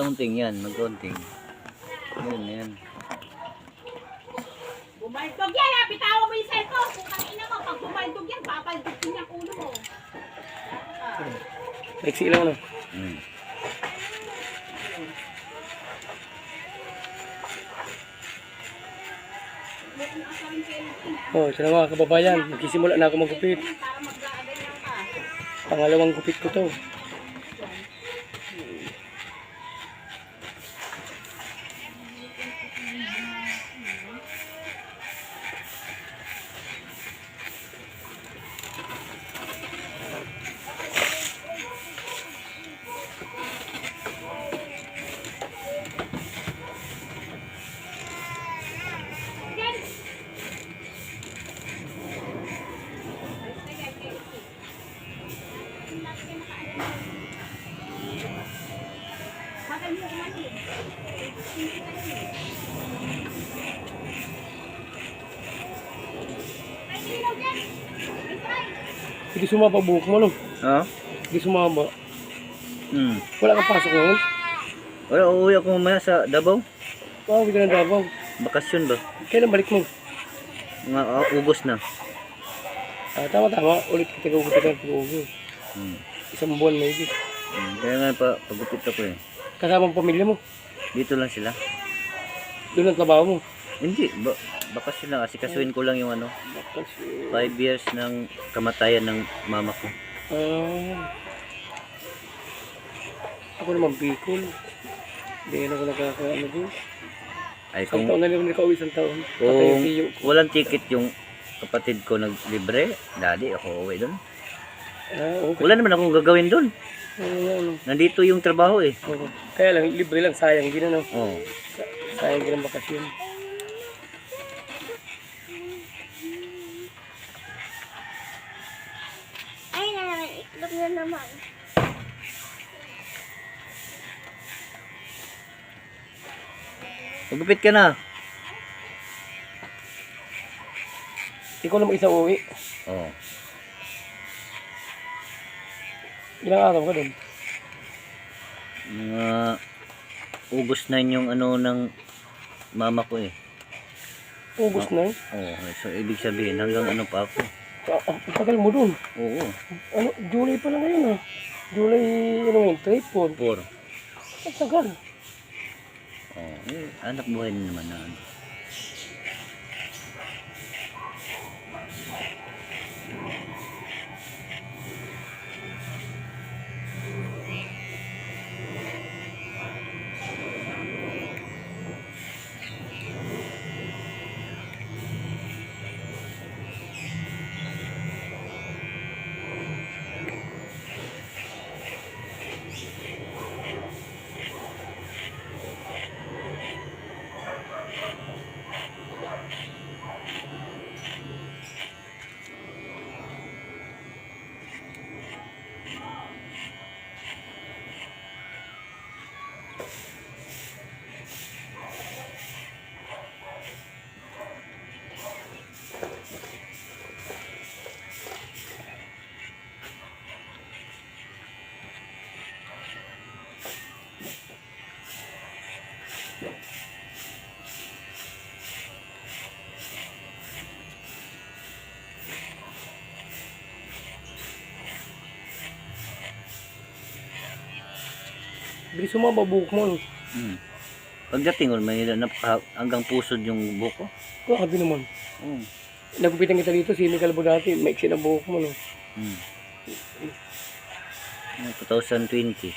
Magkaunting yan, magkaunting. Yan. Bumaldog yan ha, bitawan mo yung cellphone. Kung ina mo, pag bumaldog yan, papaldog din yung ulo mo. Maiksi lang ano. Oh, ito na mga kababayan, magsisimula na ako magupit. Pangalawang gupit ko to. Hindi sumaba buhok mo, no? Ha? Hindi sumaba. Wala kang pasok ngayon? Wala, uuwi ako mamaya sa Davao. Oo, hindi ka na Davao. Bakasyon ba? Kailan balik mo? Mga August na. Tama. Ulit kita gugupit ng August. Isang buwan maybe. Kaya nga pa, pagupit ako eh. Kasama ang pamilya mo? Dito lang sila. Doon ang trabaho mo? Hindi, bakasyon lang. Kasi kasuhin ko lang yung 5 years ng kamatayan ng mama ko. Ako naman Bicol. Hindi na ako nakakaano doon. Ay, Isang taon na naman nakauwi, isang taon. Kung walang ticket yung kapatid ko naglibre, daddy, ako uwi doon. Okay. Wala naman akong gagawin doon. Nandito yung trabaho eh. Kaya lang, libre lang, sayang din ano. Oo. Sayang din ang bakasyon. Ay, itlog na naman. Magupit ka na. Ikaw lang mag-isa uwi. Oo. Ilang araw ka doon? Mga August 9 yung ng mama ko eh. August na eh. Oo. So, ibig sabihin, hanggang pa ako. Ang tagal mo doon. Oo. July pa lang ngayon ah. July, 3, 4. 4. Ang tagal. Oo. Anak buhay na naman na. Bilis sumaba buhok mo. Pagdating ko, hanggang pusod yung buko. Grabe naman. Nagupitan kita dito, si Michael Budati, maiksi na buhok mo. No? 2020.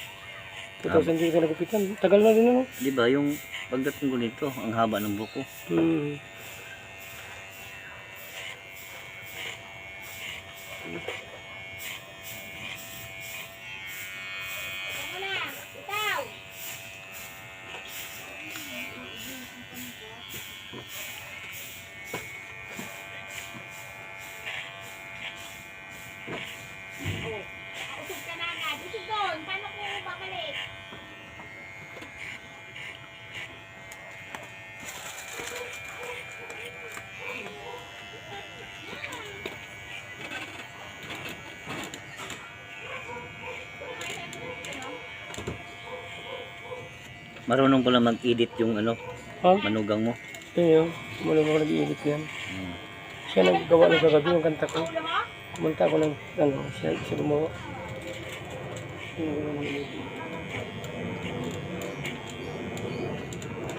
2000 ka nagupitan. Tagal na rin ano. Di ba yung pagdating ko nito, ang haba ng buko. Marunong pala mag-edit yung ano, Ha? manugang mo. Yun yun. Malang ako nag-iinit yan. Hmm. Siya naggawa ng kagabi yung kanta ko. Ulo mo? Kumanta ako ng, ano, siya gumawa.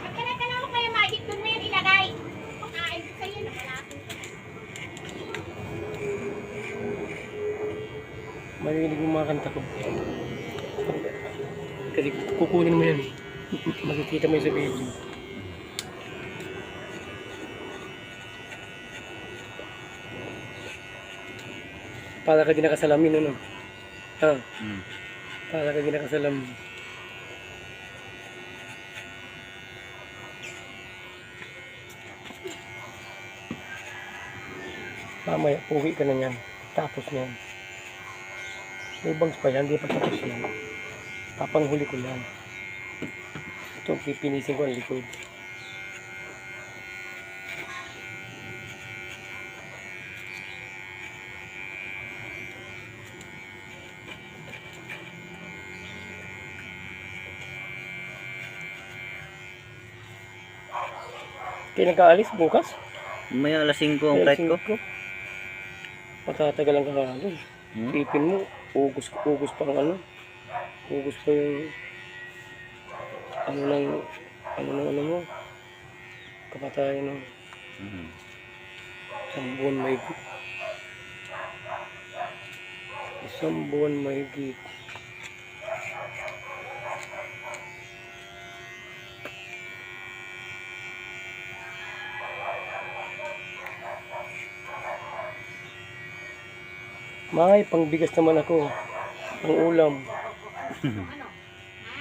Pagkala mo kaya magic doon mo yan ilagay. Pakain ko sa'yo na malapit. Marinig yung mga kanta ko. Kasi kukunin mo yan. Makikita mo yun sa video. Para ka din nakasalamin, ano? Ha? Hmm. Para ka din nakasalamin. Mamaya, uwi ka na yan. Tapos yan. May bangs pa yan, di pa tapos yan. Papanghuli ko yan. Ito, pipinisin ko ang likod. Kaya nagkaalis bukas? May alas 5 ang flight ko. Matatagal ang kakaalis. Hmm? Tipin mo, ugos pa ang ano. Ugos pa yung ano mo. Kapatayan ng Hmm. isang buwan mahigit. Isang buwan mahigit. May pangbigas naman ako. Ang ulam. Ano? Ha?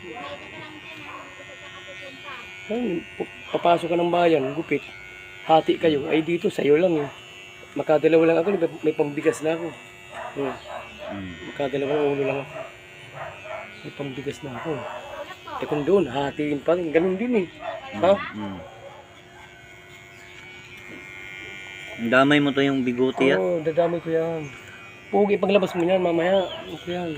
Pwede ka lang din ha. Dito ka kapupunta. Ay, papasok ka ng bayan, gupit. Hati kayo. Ay dito, sa'yo lang eh. Makadalawa lang ako, may pambigas na ako. Hmm. Makadalawang ulo lang ako. May pambigas na ako. Tulak mo. Eh kung doon, hatiin pa rin. Ganun din eh. Ha? Hmm. Damay mo to yung bigote ya. Oo, dadamay ko yan. Pugi, paglabas mo yan, mamaya. Okay yan.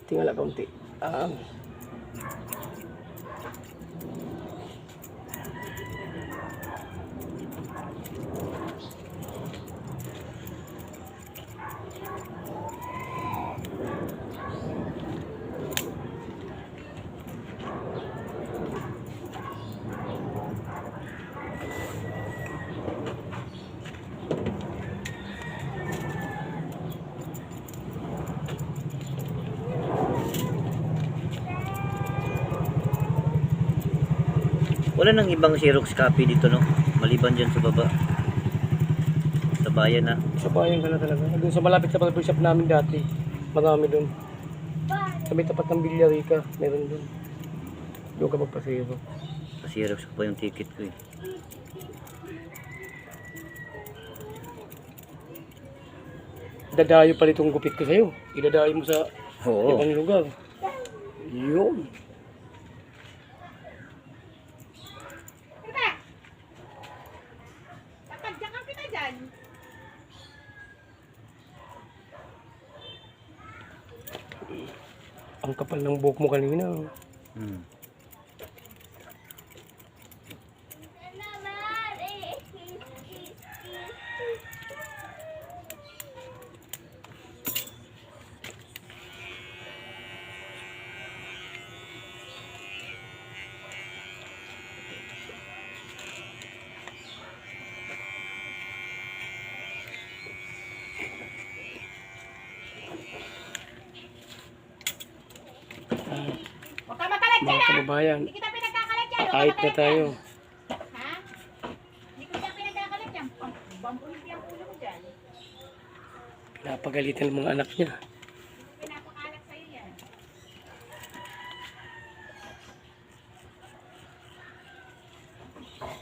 Tingala kaunti. Wala nang ibang Xerox copy dito no. Maliban dyan sa baba. Sa bayan na. Sa bayan ka na talaga. Doon sa malapit sa barber shop namin dati. Marami doon. Sa may tapat ng Villarica, meron doon. Doon ka magpasero. Xerox ko pa yung ticket ko eh. Dadayo pala itong gupit ko sa'yo. Idadayo mo sa Oo. ibang lugar. Yun. Kita! Tatadyakan kita dyan. Ang kapal ng buhok mo kanina. Hmm. Huwag ka makalat dyan Mga ha! kababayan, Hindi kita pinagkakalat dyan. Huwag ka kahit na makalat tayo. dyan. Ha? Hindi ko kita pinagkakalat dyan. Bambulit yung ulo mo dyan. Napagalitan ng mga anak niya. Pinapakalat sa'yo yan.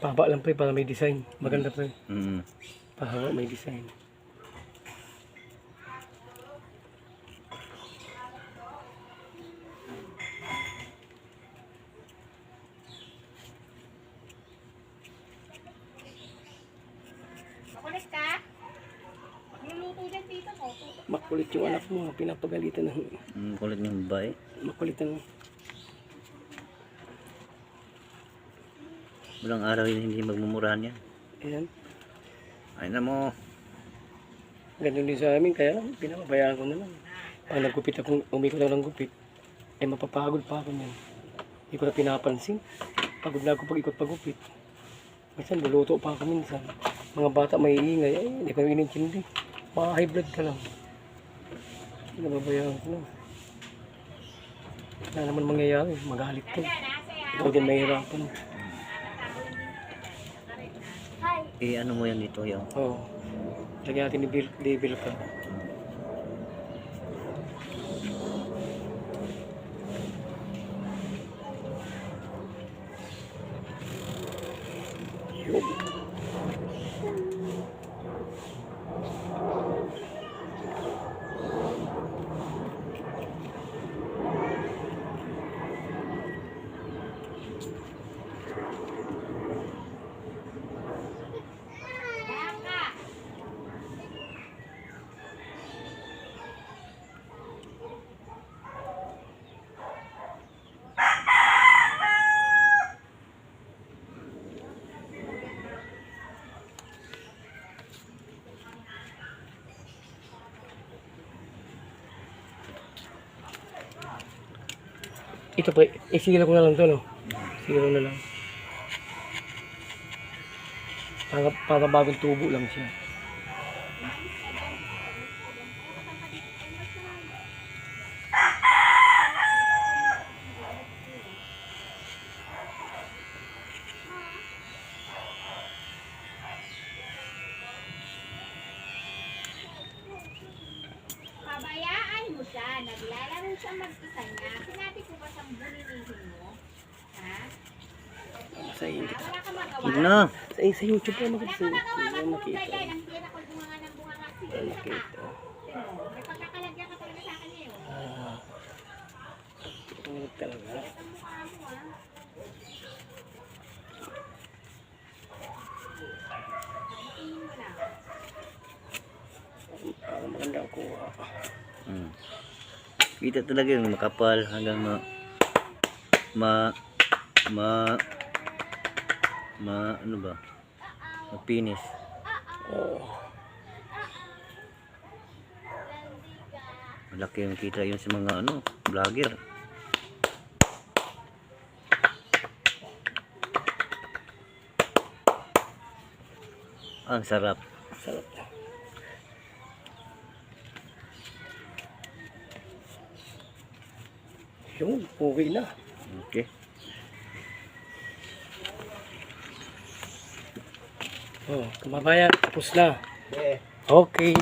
Pahaba lang pre para may design. Maganda pre. Hmm. Pahaba may design. Makulit yung anak mo, pinapagalitan ng Kulit ng babae. makulit ang Walang araw yun hindi magmumurahan yan. ayan. Ay na mo. Ganun din sa amin, kaya pinapabayaan ko na lang. Pag naggupit akong umikot lang ng gupit, ay mapapagod pa ako niyan. Hindi ko na pinapansin. Pagod na ako pag ikot pagupit. Minsan luluto pa ako minsan. Mga bata may ingay, ay hindi ko na inintindi. Mga high blood ka lang. Pinapabayaan ko na. Wala naman mangyayari, magalit ko. Ikaw din mahirapan. Ano mo yan dito yung Oo. Lagyan natin ni Bill ka. Yun. Ito pa, isira ko na lang to, no? Isira na lang. Para bagong tubo lang siya. Pabayaan mo siya. Naglalaro siya mag-isa niya. Sinabi ko ba siyang bulinihin mo? Ha? Sa hindi. Wala ka magawa. Yun na. Sa YouTube pa Wala makita. ka magawa. Hindi Magpunta makita. dyan. Ang tira ko bunga ng bunga nga. Sige, isa ka. Makita. May pagkakalagyan ka talaga sa akin ngayon. Ito talaga. Ang mukha mo ah. Tingin mo lang. Para maganda ang kuha. Kita talaga yung makapal hanggang ano ba? Mapinis. Oo. Malaki yung kita yun sa mga vlogger. Ang sarap. Sarap na. Yun, okay na. Okay. Oh, kababayan, tapos na. Okay.